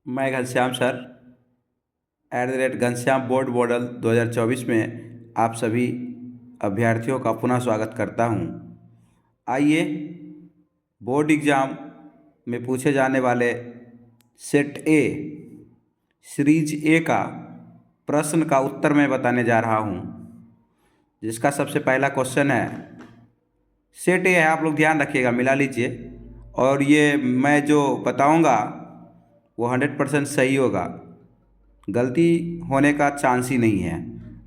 मैं Ghanshyam sir @Ghanshyam board model 2024 में आप सभी अभ्यर्थियों का पुनः स्वागत करता हूं। आइए बोर्ड एग्ज़ाम में पूछे जाने वाले सेट ए सीरीज ए का प्रश्न का उत्तर मैं बताने जा रहा हूं, जिसका सबसे पहला क्वेश्चन है। सेट ए है, आप लोग ध्यान रखिएगा, मिला लीजिए। और ये मैं जो बताऊंगा वो 100% सही होगा, गलती होने का चांस ही नहीं है।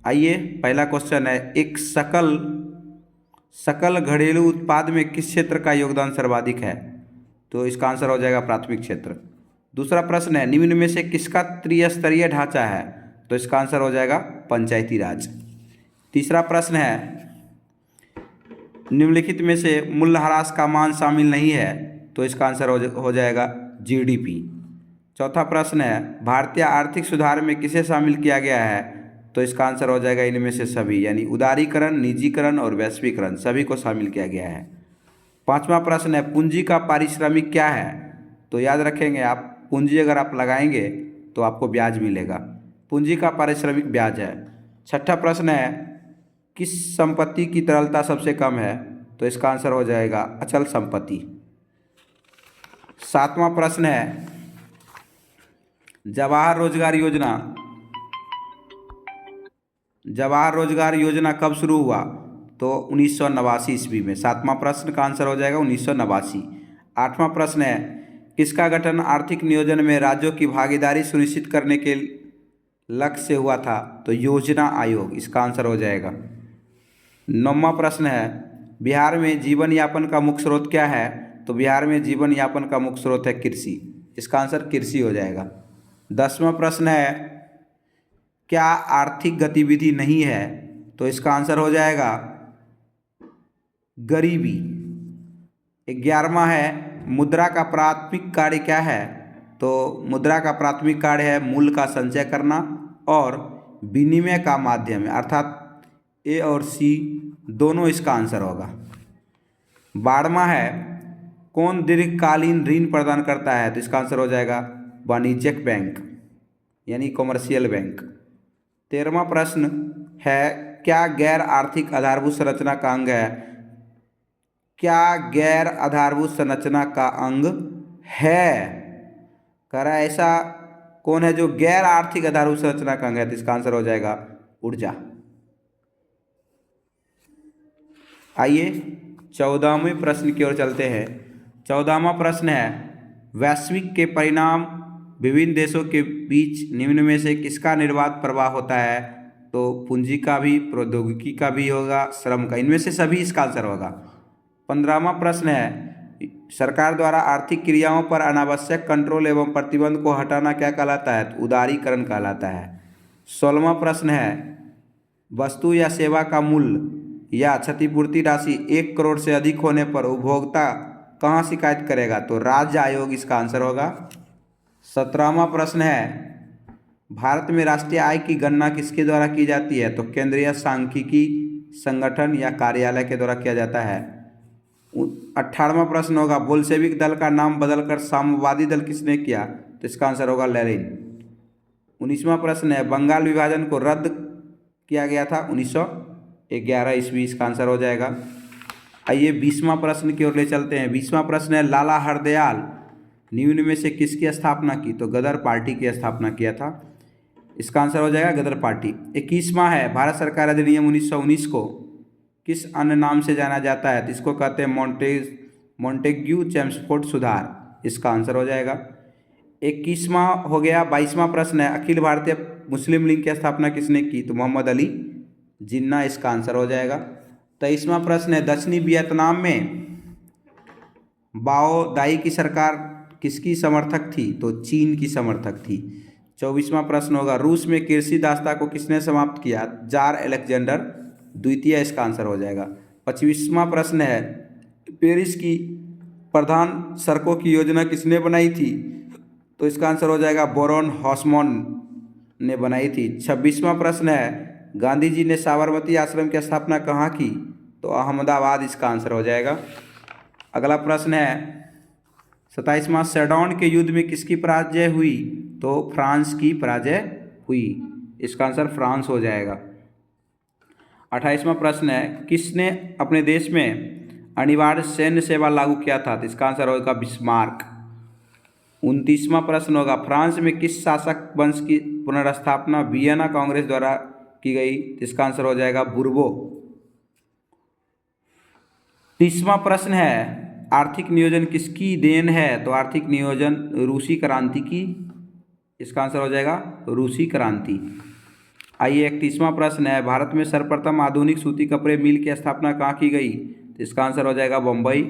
आइए, पहला क्वेश्चन है, एक सकल सकल घरेलू उत्पाद में किस क्षेत्र का योगदान सर्वाधिक है? तो इसका आंसर हो जाएगा प्राथमिक क्षेत्र। दूसरा प्रश्न है, निम्न में से किसका त्रिस्तरीय ढांचा है? तो इसका आंसर हो जाएगा पंचायती राज। तीसरा प्रश्न है, निम्नलिखित में से मूल्यह्रास का मान शामिल नहीं है? तो इसका आंसर हो जाएगा जीडीपी। चौथा प्रश्न है, भारतीय आर्थिक सुधार में किसे शामिल किया गया है? तो इसका आंसर हो जाएगा इनमें से सभी, यानी उदारीकरण, निजीकरण और वैश्वीकरण, सभी को शामिल किया गया है। पांचवा प्रश्न है, पूंजी का पारिश्रमिक क्या है? तो याद रखेंगे आप, पूंजी अगर आप लगाएंगे तो आपको ब्याज मिलेगा, पूंजी का पारिश्रमिक ब्याज है। छठा प्रश्न है, किस संपत्ति की तरलता सबसे कम है? तो इसका आंसर हो जाएगा अचल संपत्ति। सातवां प्रश्न है, जवाहर रोजगार योजना कब शुरू हुआ? तो 1989 ईस्वी में। सातवां प्रश्न का आंसर हो जाएगा 1989। आठवां प्रश्न है, किसका गठन आर्थिक नियोजन में राज्यों की भागीदारी सुनिश्चित करने के लक्ष्य से हुआ था? तो योजना आयोग, इसका आंसर हो जाएगा। नौवां प्रश्न है, बिहार में जीवन यापन का मुख्य स्रोत क्या है? तो बिहार में जीवन यापन का मुख्य स्रोत है कृषि, इसका आंसर कृषि हो जाएगा। 10वां प्रश्न है, क्या आर्थिक गतिविधि नहीं है? तो इसका आंसर हो जाएगा गरीबी। 11वां है, मुद्रा का प्राथमिक कार्य क्या है? तो मुद्रा का प्राथमिक कार्य है मूल्य का संचय करना और विनिमय का माध्यम है, अर्थात ए और सी दोनों इसका आंसर होगा। 12वां है, कौन दीर्घकालीन ऋण प्रदान करता है? तो इसका आंसर हो जाएगा वाणिज्यिक बैंक, यानी कॉमर्शियल बैंक। 13वां प्रश्न है, क्या गैर आर्थिक आधारभूत संरचना का अंग है? क्या गैर आधारभूत संरचना का अंग है? कह रहा है ऐसा कौन है जो गैर आर्थिक आधारभूत संरचना का अंग है? तो इसका आंसर हो जाएगा ऊर्जा। आइए 14वें प्रश्न की ओर चलते हैं। 14वां प्रश्न है, वैश्विक के परिणाम विभिन्न देशों के बीच निम्न में से किसका निर्बाध प्रवाह होता है? तो पूंजी का भी, प्रौद्योगिकी का भी होगा, श्रम का, इनमें से सभी इसका आंसर होगा। 15वां प्रश्न है, सरकार द्वारा आर्थिक क्रियाओं पर अनावश्यक कंट्रोल एवं प्रतिबंध को हटाना क्या कहलाता है? तो उदारीकरण कहलाता है। 16वां प्रश्न है, वस्तु या सेवा का मूल्य या क्षतिपूर्ति राशि 1 करोड़ से अधिक होने पर उपभोक्ता कहाँ शिकायत करेगा? तो राज्य आयोग, इसका आंसर होगा। 17वां प्रश्न है, भारत में राष्ट्रीय आय की गणना किसके द्वारा की जाती है? तो केंद्रीय सांख्यिकी संगठन या कार्यालय के द्वारा किया जाता है। 18वां प्रश्न होगा, बोल्शेविक दल का नाम बदलकर साम्यवादी दल किसने किया? तो इसका आंसर होगा लेनिन। 19वां प्रश्न है, बंगाल विभाजन को रद्द किया गया था 1911 ईस्वी, इसका आंसर हो जाएगा। आइए 20वां प्रश्न की ओर ले चलते हैं। 20वां प्रश्न है, लाला हरदयाल निम्न में से किसकी स्थापना की? तो गदर पार्टी की स्थापना किया था, इसका आंसर हो जाएगा गदर पार्टी। 21वां है, भारत सरकार अधिनियम 1919 को किस अन्य नाम से जाना जाता है? तो इसको कहते हैं मॉन्टेग्यू चेम्सफोर्ड सुधार, इसका आंसर हो जाएगा। 21वां हो गया। 22वां प्रश्न है, अखिल भारतीय मुस्लिम लीग की स्थापना किसने की? तो मोहम्मद अली जिन्ना, इसका आंसर हो जाएगा। 23वां प्रश्न है, दक्षिणी वियतनाम में बाओ दाई की सरकार किसकी समर्थक थी? तो चीन की समर्थक थी। 24वां प्रश्न होगा, रूस में कृषि दासता को किसने समाप्त किया? जार अलेक्जेंडर द्वितीय, इसका आंसर हो जाएगा। 25वां प्रश्न है, पेरिस की प्रधान सड़कों की योजना किसने बनाई थी? तो इसका आंसर हो जाएगा बोरोन हॉस्मोन ने बनाई थी। 26वां प्रश्न है, गांधी जी ने साबरमती आश्रम की स्थापना कहाँ की? तो अहमदाबाद, इसका आंसर हो जाएगा। अगला प्रश्न है, 27वां, सैडॉन के युद्ध में किसकी पराजय हुई? तो फ्रांस की पराजय हुई। इसका आंसर फ्रांस हो जाएगा। 28वां प्रश्न है, किसने अपने देश में अनिवार्य सैन्य सेवा लागू किया था? तो इसका आंसर होगा बिस्मार्क। 29वां प्रश्न होगा, फ्रांस में किस शासक वंश की पुनर्स्थापना वियना कांग्रेस द्वारा की गई? तो इसका आंसर हो जाएगा बुर्बो। 30वां प्रश्न है, आर्थिक नियोजन किसकी देन है? तो आर्थिक नियोजन रूसी क्रांति की। इसका आंसर हो जाएगा रूसी क्रांति। आइए 31वां प्रश्न है, भारत में सर्वप्रथम आधुनिक सूती कपड़े मिल की स्थापना कहाँ की गई? तो इसका आंसर हो जाएगा बम्बई।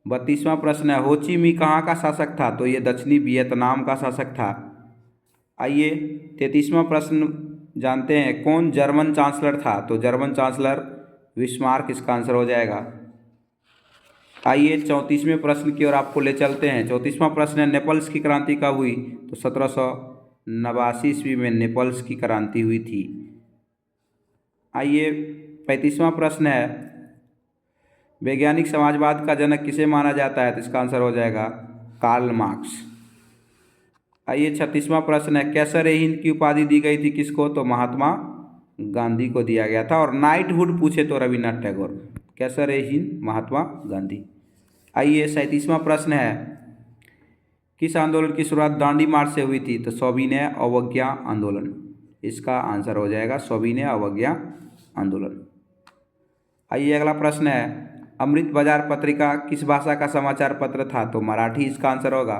32वां प्रश्न है, हो ची मिन्ह कहाँ का शासक था? तो ये दक्षिणी वियतनाम का शासक था। आइए 33वां प्रश्न जानते हैं, कौन जर्मन चांसलर था? तो जर्मन चांसलर बिस्मार्क इसका आंसर हो जाएगा। आइए 34वें प्रश्न की ओर आपको ले चलते हैं। 34वां प्रश्न है, नेपल्स की क्रांति कब हुई? तो 1789 ईस्वी में नेपल्स की क्रांति हुई थी। आइए 35वां प्रश्न है, वैज्ञानिक समाजवाद का जनक किसे माना जाता है? तो इसका आंसर हो जाएगा कार्ल मार्क्स। आइए 36वां प्रश्न है, कैसर-ए-हिंद की उपाधि दी गई थी किसको? तो महात्मा गांधी को दिया गया था। और नाइटहुड पूछे तो रविन्द्रनाथ टैगोर। कैसर-ए-हिंद महात्मा गांधी। आइए 37वां प्रश्न है, किस आंदोलन की शुरुआत दांडी मार्च से हुई थी? तो सविनय अवज्ञा आंदोलन। इसका आंसर हो जाएगा सविनय अवज्ञा आंदोलन। आइए अगला प्रश्न है, अमृत बाजार पत्रिका किस भाषा का समाचार पत्र था? तो मराठी इसका आंसर होगा।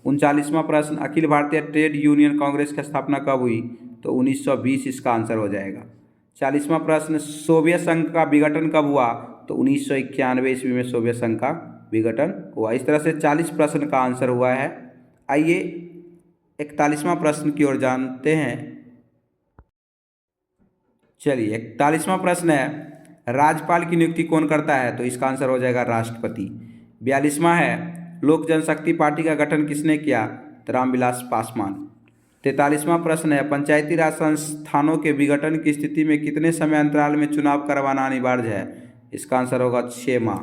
39वां प्रश्न, अखिल भारतीय ट्रेड यूनियन कांग्रेस की स्थापना कब हुई? तो 1920 इसका आंसर हो जाएगा। 40वां प्रश्न, सोवियत संघ का विघटन कब हुआ? तो 1991 ईस्वी में सोवियत संघ का विघटन हुआ। इस तरह से 40 प्रश्न का आंसर हुआ है। आइए 41वां प्रश्न की ओर जानते हैं। चलिए 41वां प्रश्न है, राज्यपाल की नियुक्ति कौन करता है? तो इसका आंसर हो जाएगा राष्ट्रपति। 42वां है, लोक जनशक्ति पार्टी का गठन किसने किया? तो रामविलास पासवान। 43वां प्रश्न है, पंचायती राज संस्थानों के विघटन की स्थिति में कितने समय अंतराल में चुनाव करवाना अनिवार्य है? इसका आंसर होगा 6 माह।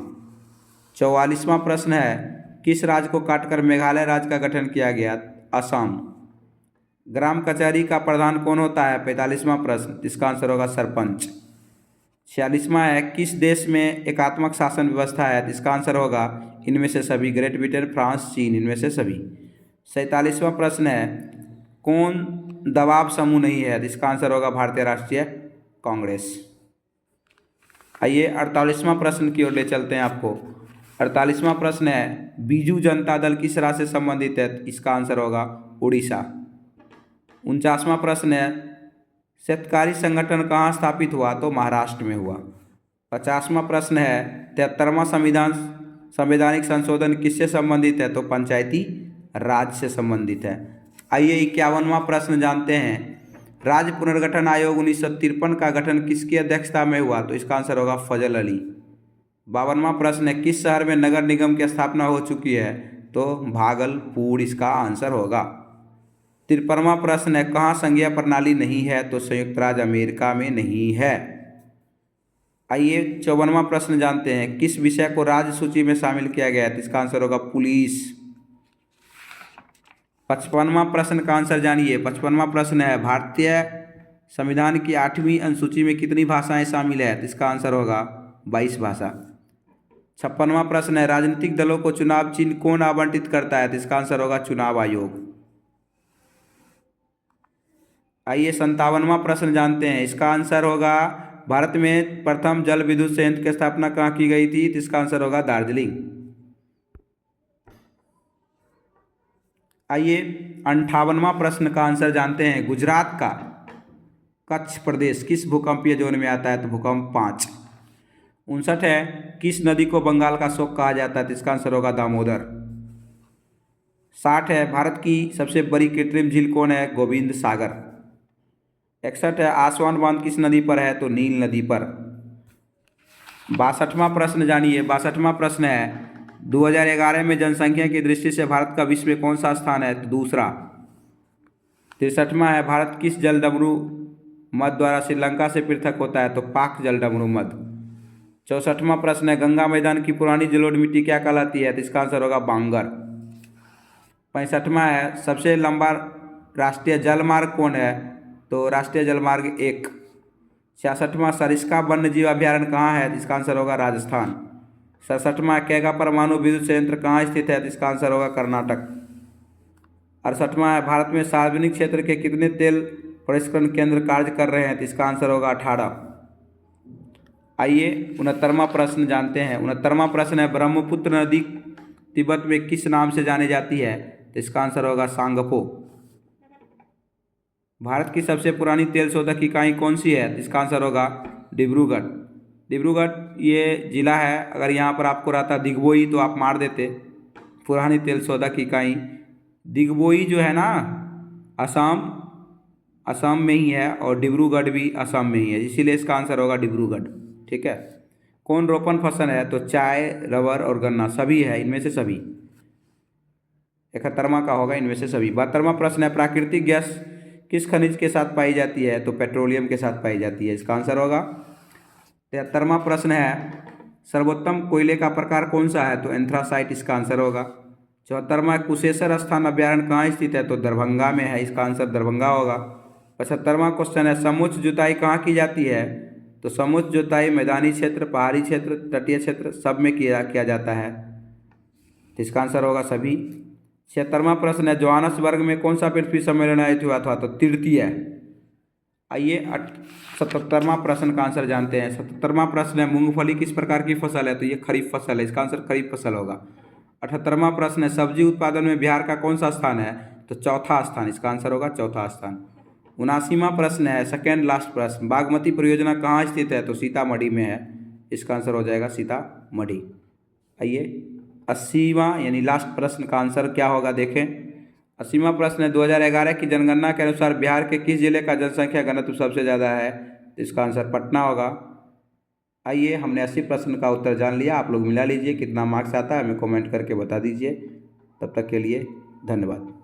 44वां प्रश्न है, किस राज्य को काटकर मेघालय राज्य का गठन किया गया? असम। ग्राम कचहरी का प्रधान कौन होता है? 45वां प्रश्न, इसका आंसर होगा सरपंच। 46वां है, किस देश में एकात्मक शासन व्यवस्था है? इसका आंसर होगा इनमें से सभी, ग्रेट ब्रिटेन, फ्रांस, चीन, इनमें से सभी। 47वां प्रश्न है, कौन दबाव समूह नहीं है? इसका आंसर होगा भारतीय राष्ट्रीय कांग्रेस। आइए 48वां प्रश्न की ओर ले चलते हैं आपको। 48वां प्रश्न है, बीजू जनता दल किस राज्य से संबंधित है? इसका आंसर होगा उड़ीसा। 49वां प्रश्न है, शेतकारी संगठन कहाँ स्थापित हुआ? तो महाराष्ट्र में हुआ। 50वां प्रश्न है, 73वां संवैधानिक संशोधन किससे संबंधित है? तो पंचायती राज से संबंधित है। आइए 51वां प्रश्न जानते हैं, राज्य पुनर्गठन आयोग 1953 का गठन किसकी अध्यक्षता में हुआ? तो इसका आंसर होगा फजल अली। 52वां प्रश्न है, किस शहर में नगर निगम की स्थापना हो चुकी है? तो भागलपुर इसका आंसर होगा। 53वां प्रश्न है, कहाँ संघीय प्रणाली नहीं है? तो संयुक्त राज्य अमेरिका में नहीं है। आइए 54वां प्रश्न जानते हैं, किस विषय को राज्य सूची में शामिल किया गया है? तो इसका आंसर होगा पुलिस। 55वां प्रश्न का आंसर जानिए। 55वां प्रश्न है, भारतीय संविधान की 8वीं अनुसूची में कितनी भाषाएं शामिल है? तो इसका आंसर होगा 22 भाषा। 56वां प्रश्न है, राजनीतिक दलों को चुनाव चिन्ह कौन आवंटित करता है? तो इसका आंसर होगा चुनाव आयोग। आइए 57वां प्रश्न जानते हैं, इसका आंसर होगा भारत में प्रथम जल विद्युत संयंत्र की स्थापना कहाँ की गई थी? तो इसका आंसर होगा दार्जिलिंग। आइए 58वां प्रश्न का आंसर जानते हैं, गुजरात का कच्छ प्रदेश किस भूकंपीय जोन में आता है? तो भूकंप 5। 59 है, किस नदी को बंगाल का शोक कहा जाता है? तो इसका आंसर होगा दामोदर। 60 है, भारत की सबसे बड़ी कृत्रिम झील कौन है? गोविंद सागर। 61 है, आसवान बांध किस नदी पर है? तो नील नदी पर। 62वां प्रश्न जानिए। 62वां प्रश्न है, 2011 में जनसंख्या की दृष्टि से भारत का विश्व में कौन सा स्थान है? तो दूसरा। 63वां है, भारत किस जलडमरू मद द्वारा श्रीलंका से पृथक होता है? तो पाक जलडमरू मद। 64वां प्रश्न है, गंगा मैदान की पुरानी जलोढ़ मिट्टी क्या कहलाती है? तो इसका आंसर होगा बांगर। 65वां है सबसे लंबा राष्ट्रीय जलमार्ग कौन है? तो राष्ट्रीय जलमार्ग 1। 66वां सरिस्का वन्य जीव अभ्यारण्य कहाँ है? इसका आंसर होगा राजस्थान। 67वां कैगा परमाणु विद्युत संयंत्र कहाँ स्थित है? इसका आंसर होगा कर्नाटक। 68वां है भारत में सार्वजनिक क्षेत्र के कितने तेल प्रसंस्करण केंद्र कार्य कर रहे हैं? तो इसका आंसर होगा 18। आइए 69वां प्रश्न जानते हैं। 69वां प्रश्न है ब्रह्मपुत्र नदी तिब्बत में किस नाम से जानी जाती है? तो इसका आंसर होगा सांगपो। भारत की सबसे पुरानी तेल शोधक इकाई कौन सी है? तो इसका आंसर होगा डिब्रूगढ़। डिब्रूगढ़ ये जिला है। अगर यहाँ पर आपको रहता दिग्बोई तो आप मार देते। पुरानी तेल शोधक इकाई दिग्बोई जो है ना असम में ही है और डिब्रूगढ़ भी असम में ही है, इसीलिए इसका आंसर होगा डिब्रूगढ़। ठीक है। कौन रोपण फसल है? तो चाय, रबर और गन्ना सभी है, इनमें से सभी। 71वां का होगा इनमें से सभी। 72वां प्रश्न है प्राकृतिक गैस किस खनिज के साथ पाई जाती है? तो पेट्रोलियम के साथ पाई जाती है, इसका आंसर होगा। 73वां प्रश्न है सर्वोत्तम कोयले का प्रकार कौन सा है? तो एंथ्रासाइट, इसका आंसर होगा। 74वां कुशेश्वर स्थान अभ्यारण्य कहाँ स्थित है? तो दरभंगा में है, इसका आंसर दरभंगा होगा। 75वां क्वेश्चन है समोच्च जुताई कहाँ की जाती है? तो समोच्च जुताई मैदानी क्षेत्र, पहाड़ी क्षेत्र, तटीय क्षेत्र सब में किया जाता है, तो इसका आंसर होगा सभी। 76वां प्रश्न है जोहानसबर्ग में कौन सा पृथ्वी सम्मेलन आयोजित हुआ था? तो तृतीय। आइए 77वां प्रश्न का आंसर जानते हैं। 77वां प्रश्न है मूंगफली किस प्रकार की फसल है? तो ये खरीफ फसल है, इसका आंसर खरीफ फसल होगा। 78वां प्रश्न है सब्जी उत्पादन में बिहार का कौन सा स्थान है? तो चौथा स्थान, इसका आंसर होगा चौथा स्थान। 79वां प्रश्न है सेकेंड लास्ट प्रश्न बागमती परियोजना कहाँ स्थित है? तो सीतामढ़ी में है, इसका आंसर हो जाएगा सीतामढ़ी। आइए 80वां यानी लास्ट प्रश्न का आंसर क्या होगा देखें। 80वां प्रश्न है 2011 की जनगणना के अनुसार बिहार के किस जिले का जनसंख्या घनत्व सबसे ज़्यादा है? तो इसका आंसर पटना होगा। आइए हमने 80 प्रश्न का उत्तर जान लिया। आप लोग मिला लीजिए कितना मार्क्स आता है, हमें कमेंट करके बता दीजिए। तब तक के लिए धन्यवाद।